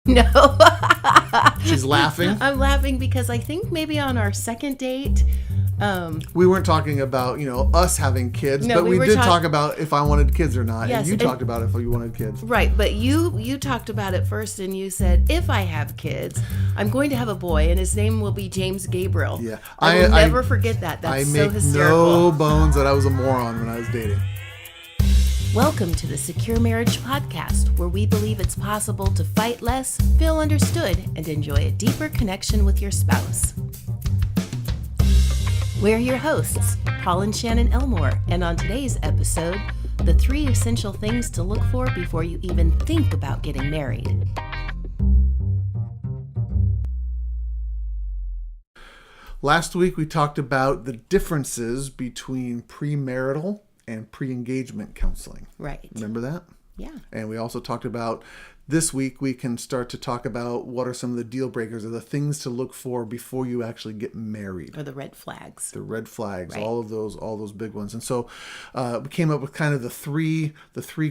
No. She's laughing. I'm laughing because I think maybe on our second date, we weren't talking about, us having kids, No, but we we were did talk about if I wanted kids or not. Yes, and you talked about if you wanted kids. right, but you talked about it first, and you said, if I have kids, I'm going to have a boy, and his name will be James Gabriel. Yeah. I will never forget that. That's so hysterical. No bones that I was a moron when I was dating. Welcome to the Secure Marriage Podcast, where we believe it's possible to fight less, feel understood, and enjoy a deeper connection with your spouse. We're your hosts, Paul and Shannon Elmore, and on today's episode, the 3 essential things to look for before you even think about getting married. Last week we talked about the differences between premarital and pre-engagement counseling. Right. Remember that? Yeah. And we also talked about this week we can start to talk about what are some of the deal breakers or the things to look for before you actually get married. Or the red flags. The red flags, right. all those big ones. And so we came up with kind of the three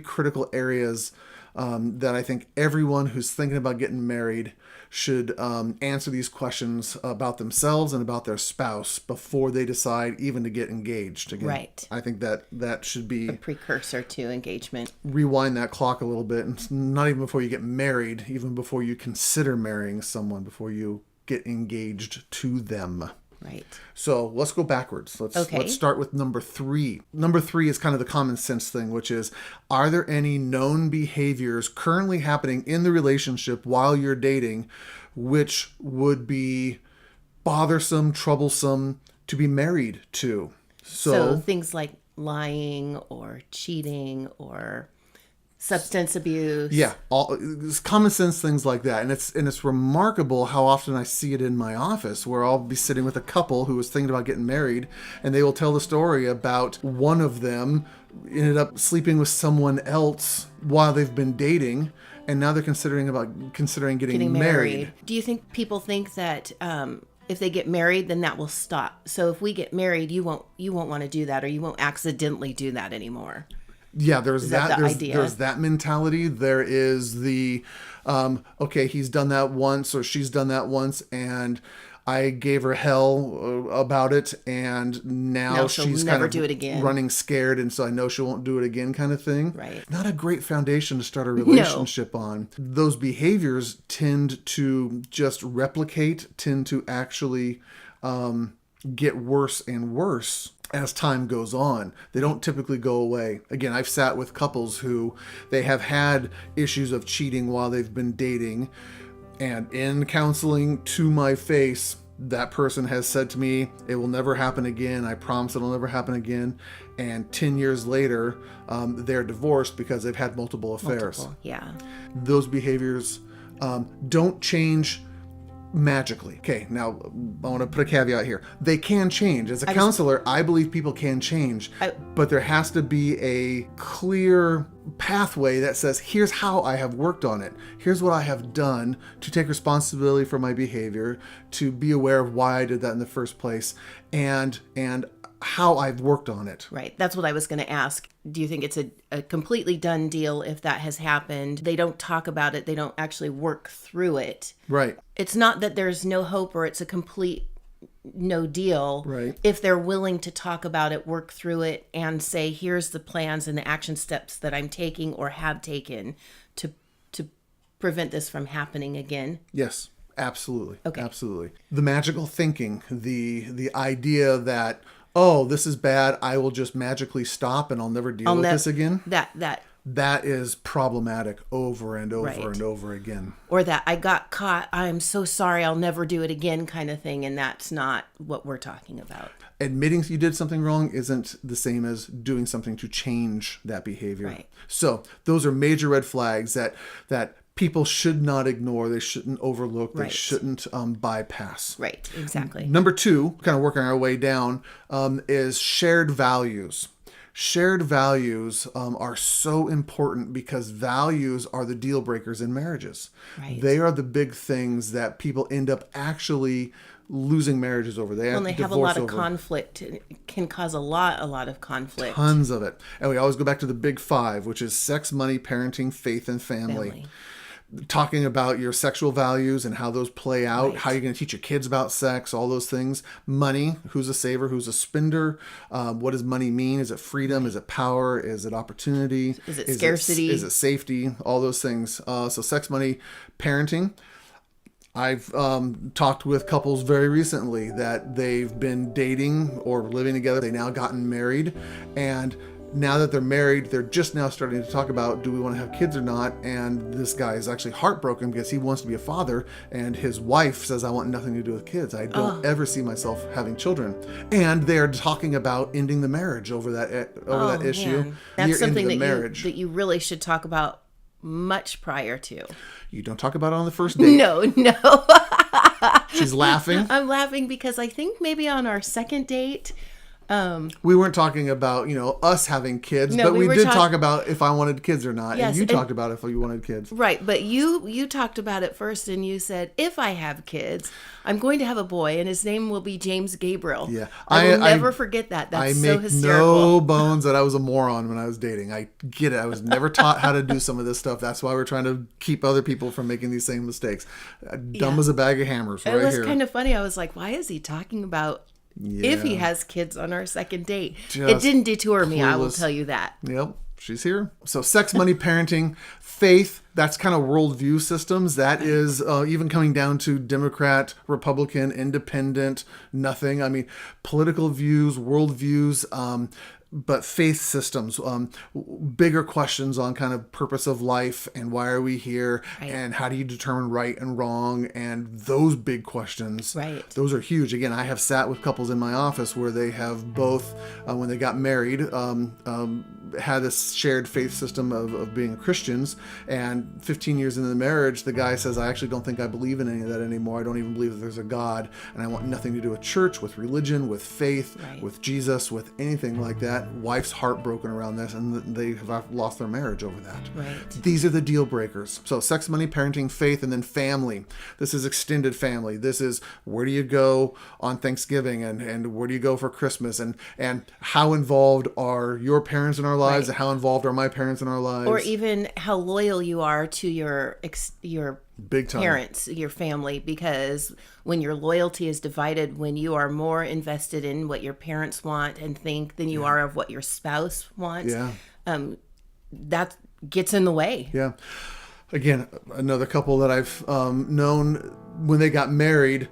critical areas that I think everyone who's thinking about getting married should answer these questions about themselves and about their spouse before they decide even to get engaged. Again, right. I think that should be a precursor to engagement. Rewind that clock a little bit, and not even before you get married, even before you consider marrying someone, before you get engaged to them. Right. So let's go backwards. Let's start with number 3. Number 3 is kind of the common sense thing, which is, are there any known behaviors currently happening in the relationship while you're dating, which would be bothersome, troublesome to be married to? So things like lying or cheating or substance abuse. Yeah, all common sense things like that. And it's remarkable how often I see it in my office, where I'll be sitting with a couple who was thinking about getting married, and they will tell the story about one of them ended up sleeping with someone else while they've been dating, and now they're considering getting married. Do you think people think that if they get married, then that will stop? So if we get married, you won't want to do that, or you won't accidentally do that anymore. Yeah, there's there's that mentality. There is the, okay, he's done that once or she's done that once, and I gave her hell about it, and now she's never kind of do it again. Running scared, and so I know she won't do it again, kind of thing. Right. Not a great foundation to start a relationship on. Those behaviors tend to just replicate, tend to actually get worse and worse as time goes on. They don't typically go away. Again, I've sat with couples who they have had issues of cheating while they've been dating, and in counseling, to my face, that person has said to me, it will never happen again. I promise it'll never happen again. And 10 years later, they're divorced because they've had multiple affairs. Yeah. Those behaviors don't change magically. Okay, now I want to put a caveat here. They can change. As a counselor, I believe people can change, but there has to be a clear pathway that says, here's how I have worked on it. Here's what I have done to take responsibility for my behavior, to be aware of why I did that in the first place, and how I've worked on it. Right. That's what I was going to ask. Do you think it's a completely done deal if that has happened? They don't talk about it. They don't actually work through it. Right. It's not that there's no hope or it's a complete no deal. Right. If they're willing to talk about it, work through it, and say, here's the plans and the action steps that I'm taking or have taken to prevent this from happening again. Yes. Absolutely. Okay. Absolutely. The magical thinking, the idea that, oh, this is bad, I will just magically stop and I'll never deal with this again. That is problematic over and over and over again. Or that I got caught, I'm so sorry, I'll never do it again kind of thing. And that's not what we're talking about. Admitting you did something wrong isn't the same as doing something to change that behavior. Right. So those are major red flags that people should not ignore. They shouldn't overlook. They shouldn't bypass. Right, exactly. Number 2, kind of working our way down, is shared values. Shared values are so important because values are the deal breakers in marriages. Right. They are the big things that people end up actually losing marriages over. They have a lot of conflict. It can cause a lot of conflict. Tons of it. And we always go back to the big 5, which is sex, money, parenting, faith, and family. talking about your sexual values and how those play out, Right. how you're going to teach your kids about sex, all those things. Money, who's a saver, who's a spender, what does money mean? Is it freedom? Is it power? Is it opportunity? Is it scarcity? Is it safety? All those things. So sex, money, parenting. I've talked with couples very recently that they've been dating or living together. They now gotten married, and now that they're married, they're just now starting to talk about, do we want to have kids or not? And this guy is actually heartbroken because he wants to be a father, and his wife says, I want nothing to do with kids. I don't ever see myself having children. And they're talking about ending the marriage over that issue. Man. That's Year something into the that marriage. you really should talk about much prior to. You don't talk about it on the first date. No. She's laughing. I'm laughing because I think maybe on our second date, We weren't talking about, us having kids, No, but we we were did talk- talk about if I wanted kids or not. Yes, And you and- talked about if you wanted kids. right? But you talked about it first, and you said, if I have kids, I'm going to have a boy, and his name will be James Gabriel. Yeah. I will I- never forget that. I That's so make hysterical. no bones that I was a moron when I was dating. I get it. I was never taught how to do some of this stuff. That's why we're trying to keep other people from making these same mistakes. Dumb as a bag of hammers It right was here. kind of funny. I was like, why is he talking about if he Yeah. has kids on our second date? It Just didn't detour me, I will clueless. tell you that. Yep, she's here. So sex, money, parenting, faith, that's kind of worldview systems. That is even coming down to Democrat, Republican, independent, nothing. I mean, political views, worldviews, but faith systems, bigger questions on kind of purpose of life and why are we here, Right. and how do you determine right and wrong, and those big questions. Right. Those are huge. Again, I have sat with couples in my office where they have both, when they got married, had a shared faith system of being Christians, and 15 years into the marriage, the guy says, I actually don't think I believe in any of that anymore. I don't even believe that there's a God, and I want nothing to do with church, with religion, with faith, Right. with Jesus, with anything like that. Wife's heartbroken around this, and they have lost their marriage over that. Right. These are the deal breakers. So sex, money, parenting, faith, and then family. This is extended family. This is where do you go on Thanksgiving, and where do you go for Christmas, and how involved are your parents in our lives, Right. and how involved are my parents in our lives. Or even how loyal you are to your Big time. parents, your family, because when your loyalty is divided, when you are more invested in what your parents want and think than you are of what your spouse wants, Yeah. that gets in the way. Yeah. Again, another couple that I've known, when they got married,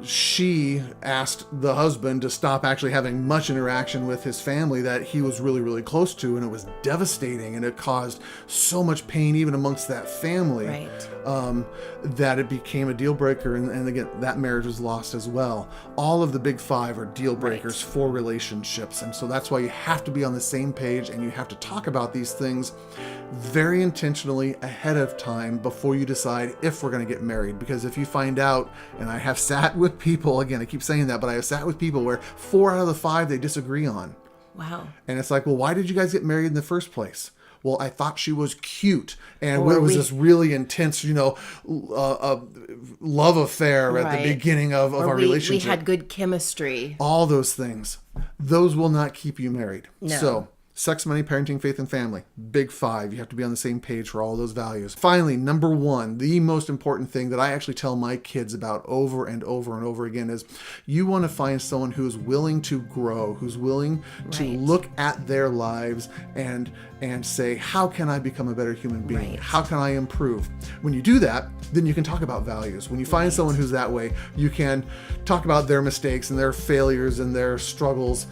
she asked the husband to stop actually having much interaction with his family that he was really, really close to, and it was devastating, and it caused so much pain even amongst that family, Right. that it became a deal breaker, and again, that marriage was lost as well. All of the big five are deal breakers for relationships, and so that's why you have to be on the same page, and you have to talk about these things very intentionally ahead of time before you decide if we're going to get married. Because if you find out, and I have sat with people, again, I keep saying that, but I have sat with people where 4 out of the 5 they disagree on. Wow. And it's like, well, why did you guys get married in the first place? Well, I thought she was cute, and Or it was we- this really intense, love affair at Right. the beginning of Or our we relationship. had good chemistry. All those things, those will not keep you married. No. So sex, money, parenting, faith, and family. Big 5. You have to be on the same page for all those values. Finally, number 1, the most important thing that I actually tell my kids about over and over and over again is you want to find someone who's willing to grow, who's willing to Right. look at their lives and say, how can I become a better human being? Right. How can I improve? When you do that, then you can talk about values. When you find someone who's that way, you can talk about their mistakes and their failures and their struggles,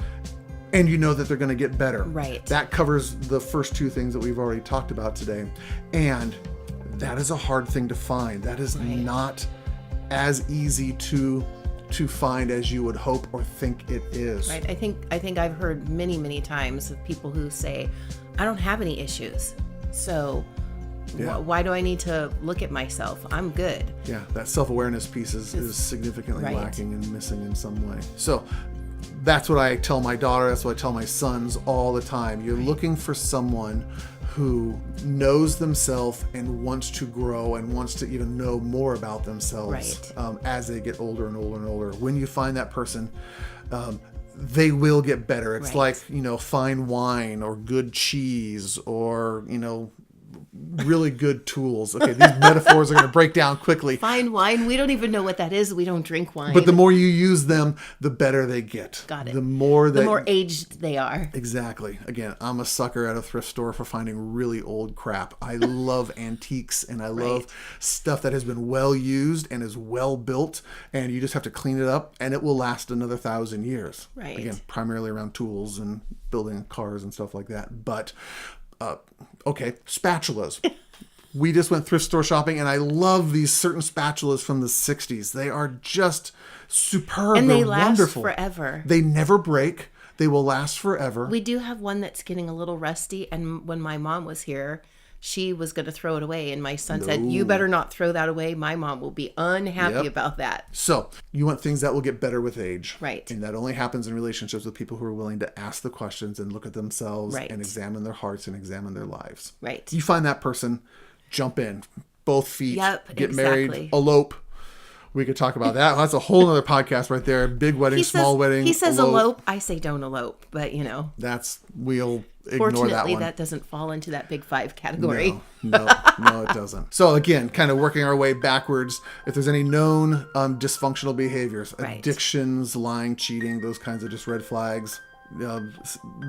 and you know that they're going to get better. Right. That covers the first 2 things that we've already talked about today. And that is a hard thing to find. That is Right. not as easy to find as you would hope or think it is. Right. I think I've heard many times of people who say, I don't have any issues. So Yeah. why do I need to look at myself? I'm good. Yeah, that self-awareness piece is significantly Right. lacking and missing in some way. So that's what I tell my daughter. That's what I tell my sons all the time. You're looking for someone who knows themselves and wants to grow and wants to even know more about themselves Right. as they get older and older and older. When you find that person, they will get better. It's Right. like, fine wine or good cheese or, really good tools. Okay, these metaphors are going to break down quickly. Fine wine. We don't even know what that is. We don't drink wine. But the more you use them, the better they get. Got it. The more aged they are. Exactly. Again, I'm a sucker at a thrift store for finding really old crap. I love antiques, and I love stuff that has been well used and is well built, and you just have to clean it up and it will last another 1,000 years. Right. Again, primarily around tools and building cars and stuff like that. But okay, spatulas. We just went thrift store shopping, and I love these certain spatulas from the 60s. They are just superb. And they They're last wonderful. forever. They never break. They will last forever. We do have one that's getting a little rusty, and when my mom was here, she was going to throw it away, and my son said, "You better not throw that away. My mom will be unhappy about that." So you want things that will get better with age. Right. And that only happens in relationships with people who are willing to ask the questions and look at themselves and examine their hearts and examine their lives. Right. You find that person, jump in, both feet, get exactly. married, elope. We could talk about that. That's a whole other podcast right there. Big wedding, small wedding. He says elope. I say don't elope, but we'll ignore fortunately, that one. that doesn't fall into that big 5 category. No, it doesn't. So again, kind of working our way backwards. If there's any known dysfunctional behaviors, addictions, lying, cheating, those kinds of just red flags,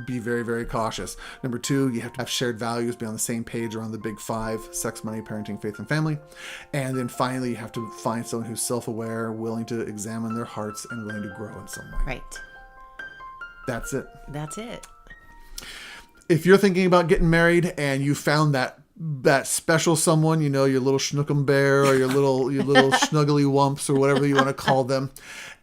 be very, very cautious. Number 2, you have to have shared values, be on the same page around the big 5: sex, money, parenting, faith, and family. And then finally, you have to find someone who's self-aware, willing to examine their hearts, and willing to grow in some way. Right. That's it. That's it. If you're thinking about getting married and you found that special someone, your little schnookum bear or your little snuggly wumps or whatever you want to call them,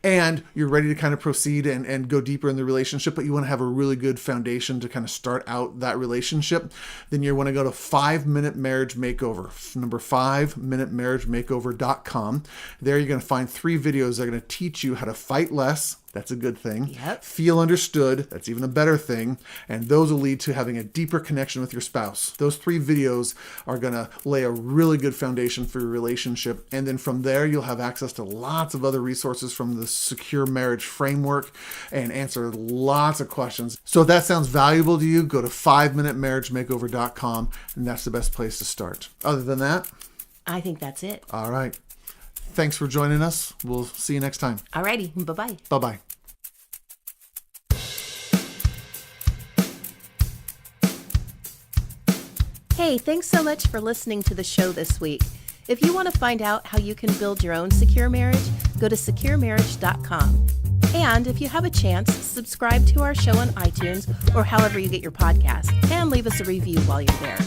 and you're ready to kind of proceed and go deeper in the relationship, but you want to have a really good foundation to kind of start out that relationship, then you want to go to 5-Minute Marriage Makeover. Number 5minutemaringemakeover.com. There you're going to find 3 videos that are going to teach you how to fight less. That's a good thing. Yep. Feel understood. That's even a better thing. And those will lead to having a deeper connection with your spouse. Those 3 videos are going to lay a really good foundation for your relationship. And then from there, you'll have access to lots of other resources from the Secure Marriage Framework and answer lots of questions. So if that sounds valuable to you, go to 5minutemaringemakeover.com, and that's the best place to start. Other than that, I think that's it. All right. Thanks for joining us. We'll see you next time. Alrighty. Bye-bye. Bye-bye. Hey, thanks so much for listening to the show this week. If you want to find out how you can build your own secure marriage, go to securemarriage.com. And if you have a chance, subscribe to our show on iTunes or however you get your podcast, and leave us a review while you're there.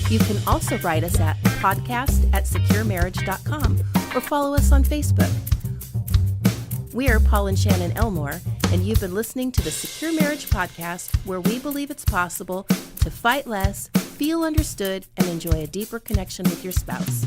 You can also write us at podcast@securemarriage.com or follow us on Facebook. We're Paul and Shannon Elmore, and you've been listening to the Secure Marriage Podcast, where we believe it's possible to fight less, feel understood, and enjoy a deeper connection with your spouse.